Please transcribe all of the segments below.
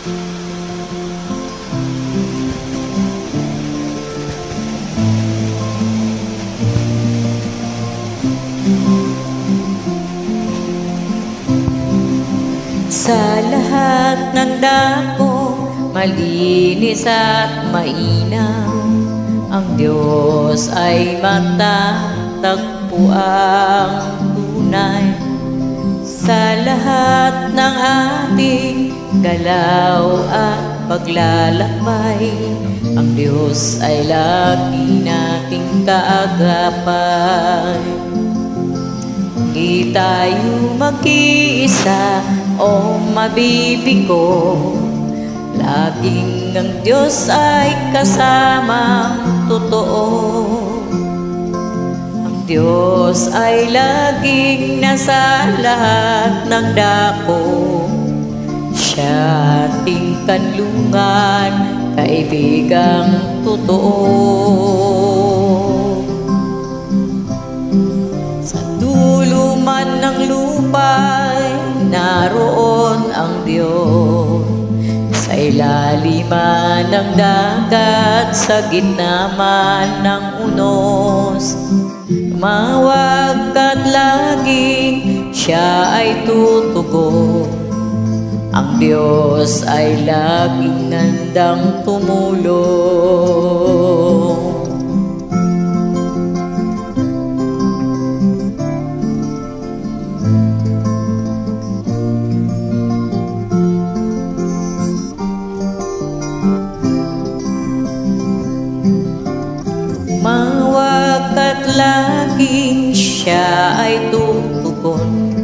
Sa lahat ng dako, malinis at mainam, ang Diyos ay matatagpo ang tunay. Sa lahat ng ating galaw at paglalakbay, ang Diyos ay lagi nating kaagapay. Hindi tayo mag-iisa o mabibigo, laging ang Diyos ay kasama totoo. Ang Diyos ay laging nasa lahat ng dako, Siya ating kanlungan, kaibigang totoo. Sa dulo man ng lupa'y naroon ang Diyos, sa ilalim man ng dagat, sa gitna man ng unos. Tumawag ka't laging Siya ay tutugon, ang Diyos ay laging handang tumulong. Tumawag ka't laging Siya ay tutugon,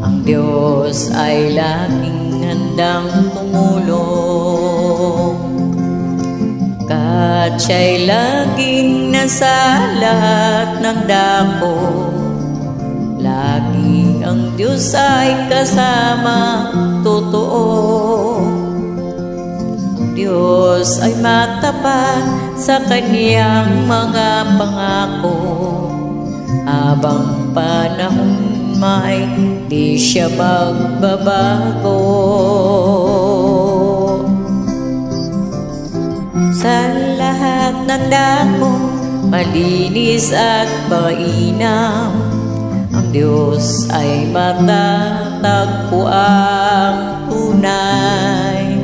ang Diyos ay laging handang tumulong. Kat Siya'y laging nasa lahat ng dako, laging ang Diyos ay kasama totoo. Ang Diyos ay matapat sa Kaniyang mga pangako, habang panahon may di Siya magbabago. Sa lahat ng dako, malinis at mainam, ang Diyos ay matatagpo ang tunay.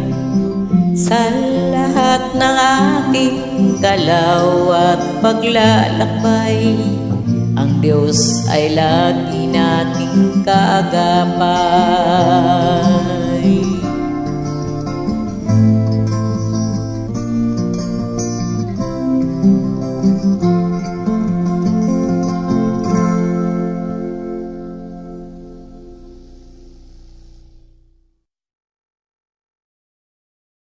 Sa lahat ng ating galaw at paglalakbay, ang Diyos ay lagi nating kaagapan.